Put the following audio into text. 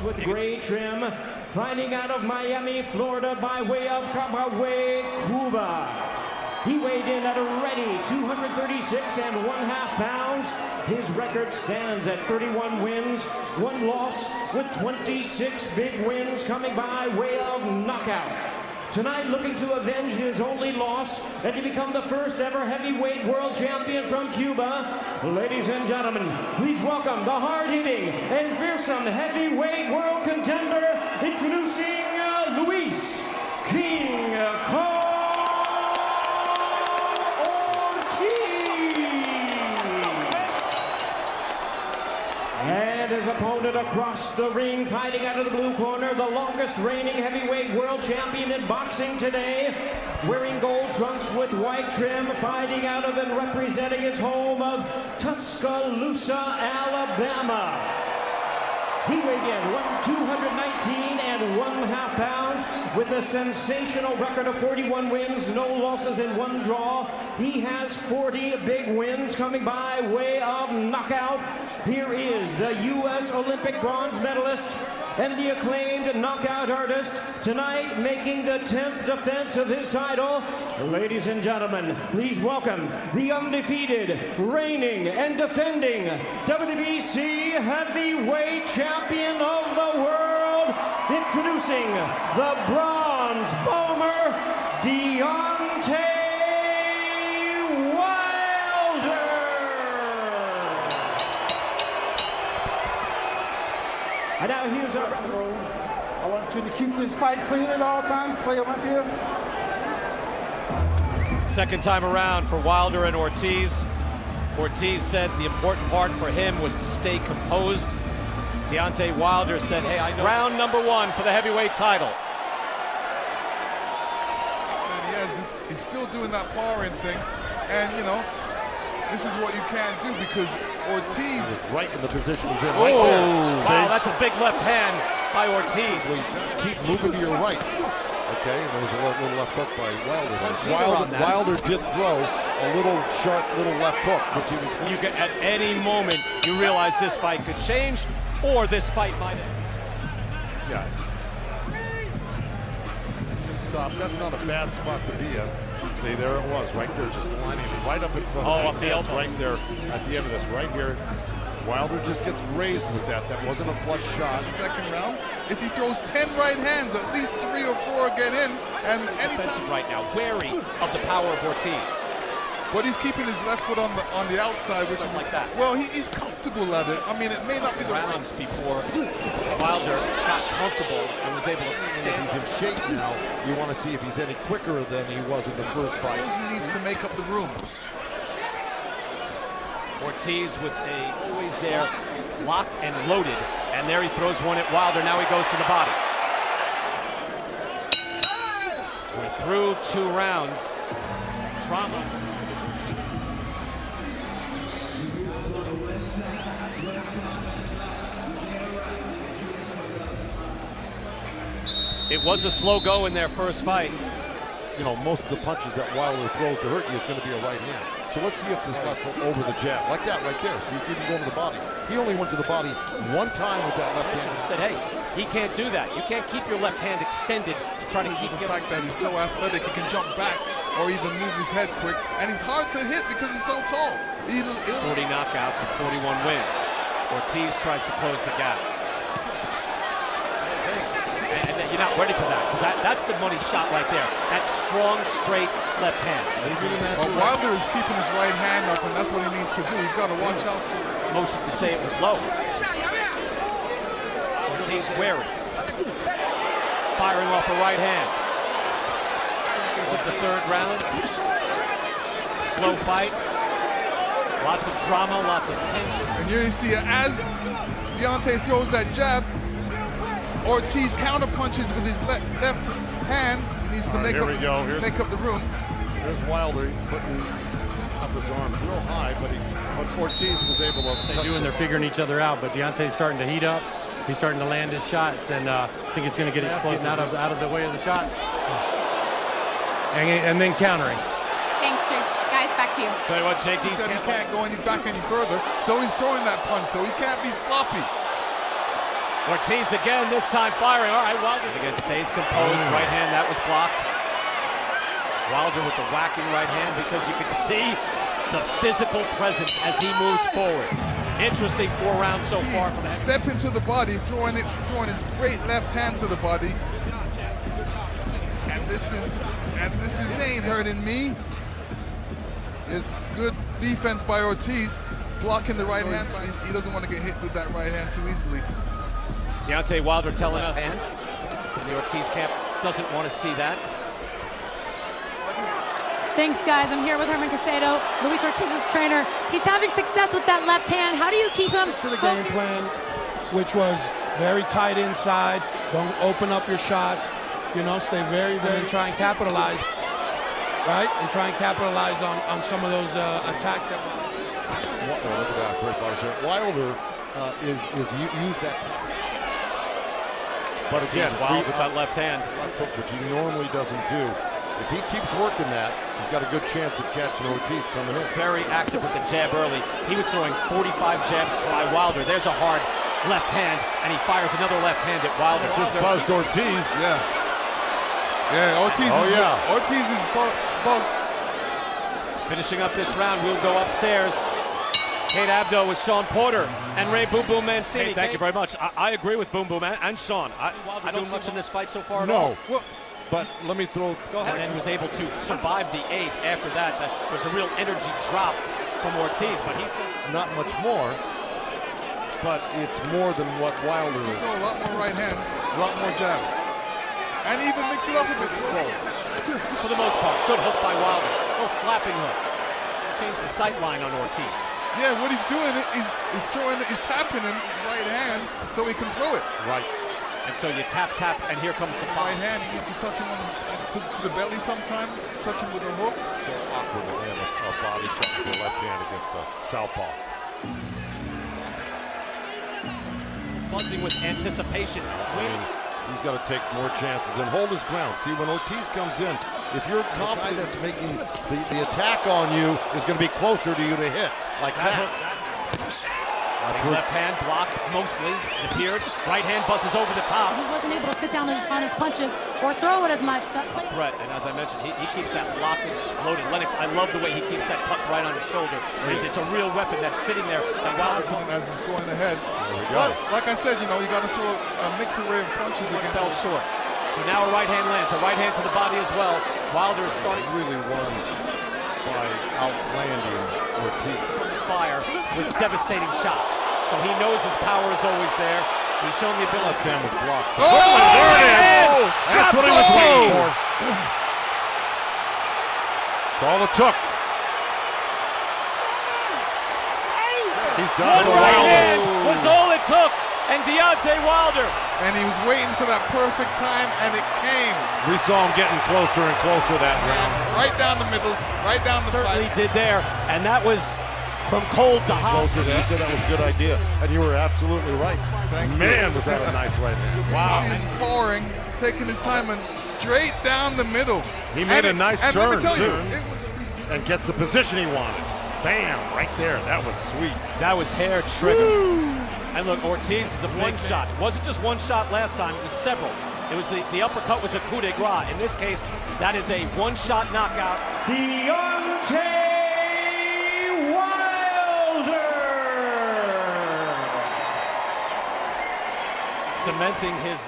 trunks with gray trim, fighting out of Miami, Florida by way of Cuba. He weighed in at a ready 236.5 pounds. His record stands at 31 wins, 1 loss, with 26 big wins coming by way of knockout. Tonight, looking to avenge his only loss and to become the first ever heavyweight world champion from Cuba. Ladies and gentlemen, please welcome the hard-hitting and fearsome heavyweight world contender, introducing Luis King Kong and his opponent across the ring, fighting out of the blue corner, the longest reigning heavyweight world champion in boxing today, wearing gold trunks with white trim, fighting out of and representing his home of Tuscaloosa, Alabama. He weighed in 219.5 pounds with a sensational record of 41 wins, no losses and 1 draw. He has 40 big wins coming by way of knockout. Here is the U.S. Olympic bronze medalist and the acclaimed knockout artist, tonight making the 10th defense of his title. Ladies and gentlemen, please welcome the undefeated, reigning and defending WBC heavyweight champion of the world, introducing the bronze bomber, Deontay Wilder. And now here's our referee. I want you to keep this fight clean at all times. Play Olympia. Second time around for Wilder and Ortiz. Ortiz said the important part for him was to stay composed. Deontay Wilder said, hey, I know. Round number 1 for the heavyweight title. And he's still doing that powering thing. And, you know, this is what you can't do because Ortiz is right in the position he's in. Right there. Wow, that's a big left hand by Ortiz. Keep moving to your right. Okay, and there was a little left hook by Wilder. Wilder did throw a little sharp little left hook. You can, at any moment, you realize this fight could change, or this fight might end. Yeah. Stop. That's not a bad spot to be in. See, there it was, right there, just lining right up in front. Up the elbow. Right there at the end of this, right here. Wilder just gets grazed with that. That wasn't a flush shot. Second round, if he throws 10 right hands, at least 3 or 4 get in. And anytime right now, wary of the power of Ortiz. But he's keeping his left foot on the outside, which is like that. Well, he's comfortable at it. I mean, it may not be the rounds before Wilder got comfortable and was able to stand. He's in shape now. You want to see if he's any quicker than he was in the first fight. He needs to make up the room. Ortiz with a always there, locked and loaded, and there he throws one at Wilder. Now he goes to the body. We're through 2 rounds. Trauma. It was a slow go in their first fight. You know, most of the punches that Wilder throws to hurt you is going to be a right hand. So let's see if this left hook over the jab. Like that right there. See if he can go to the body. He only went to the body 1 time with that left hand. Said, hey, he can't do that. You can't keep your left hand extended to try to keep the fact that he's so athletic, he can jump back or even move his head quick. And he's hard to hit because he's so tall. 40 knockouts and 41 wins. Ortiz tries to close the gap. And you're not ready for that, because that's the money shot right there. That strong, straight left hand. Well, Wilder is keeping his right hand up, and that's what he needs to do. He's got to watch out. Motion to say it was low. Ortiz wary. Firing off a right hand. Seconds of the 3rd round. Slow fight. Lots of drama, lots of tension. And here you see, as Deontay throws that jab, Ortiz counter punches with his left hand. He needs to make up the room. There's Wilder putting up his arms real high, but Ortiz was able to. They're figuring each other out, but Deontay's starting to heat up. He's starting to land his shots, and I think he's going to get explosive out of the way of the shots. And then countering. Thanks, Jake. Guys, back to you. Tell you what, Jake, he can't go back any further, so he's throwing that punch, so he can't be sloppy. Ortiz again, this time firing. All right, Wilder again stays composed. Right hand, that was blocked. Wilder with the whacking right hand because you can see the physical presence as he moves forward. Interesting 4 rounds so far from him. Step into the body, throwing his great left hand to the body. And this is it ain't hurting me. It's good defense by Ortiz, blocking the right hand. He doesn't want to get hit with that right hand too easily. Deontay Wilder telling us, and the Ortiz camp doesn't want to see that. Thanks, guys. I'm here with Herman Casado, Luis Ortiz's trainer. He's having success with that left hand. How do you keep him? To the game plan, which was very tight inside. Don't open up your shots. You know, stay very, and try and capitalize, right? And try and capitalize on some of those attacks that were. Look at that, great body shot. Wilder is used that. But again, Wilder with that left hand, which he normally doesn't do. If he keeps working that, he's got a good chance of catching Ortiz coming in. Very active with the jab early. He was throwing 45 jabs by Wilder. There's a hard left hand, and he fires another left hand at Wilder. Just buzzed Ortiz. Yeah. Yeah, Ortiz is bugged. Finishing up this round, we'll go upstairs. Kate Abdo with Sean Porter and Ray Boom Boom Mancini. Hey, thank you very much. I agree with Boom Boom and Sean. I don't see much in this fight so far at all. No. But let me throw. Go ahead. And then was able to survive the 8th after that. There was a real energy drop from Ortiz, but he's not much more. But it's more than what Wilder is. A lot more right hands, a lot more jabs, and even mix it up a bit. For the most part, good hook by Wilder. A little slapping hook. Change the sight line on Ortiz. Yeah, what he's doing is tapping him right hand so he can throw it. Right. And so you tap, and here comes the right hand. You need to touch him to the belly sometime, touch him with a hook. So awkward to land a body shot with the left hand against the southpaw. Buzzing with anticipation. I mean, he's got to take more chances and hold his ground. See, when Ortiz comes in, if you're confident that's making the attack on you is going to be closer to you to hit, like that. Left hand blocked mostly, it appeared. Right hand buzzes over the top. He wasn't able to sit down on his punches or throw it as much. Threat, and as I mentioned, he keeps that blockage loaded. Lennox, I love the way he keeps that tucked right on his shoulder. It's a real weapon that's sitting there. And Wilder as he's going ahead. But like I said, you know, you got to throw a mixed array of punches against fell short. So now a right hand lands, a right hand to the body as well. Wilder is starting really won by outlanding Ortiz. Fire with devastating shots. So he knows his power is always there. He's shown the ability. Left hand was blocked. Oh, there it is! That's what he was waiting for. That's all it took. He's done. One right hand was all it took. And Deontay Wilder. And he was waiting for that perfect time, and it came. We saw him getting closer and closer that round. Right down the middle, right down the Certainly did there. And that was from cold to hot. Closer there. You said that was a good idea. And you were absolutely right. Man, was that a nice right hand. Wow. And foreign, taking his time and straight down the middle. He made a nice turn, let me tell too. You, and gets the position he wanted. Bam, right there. That was sweet. That was hair trigger. And look, Ortiz is a one shot. It wasn't just one shot last time, it was several. It was the uppercut was a coup de grace. In this case, that is a one-shot knockout. Deontay Wilder! Cementing his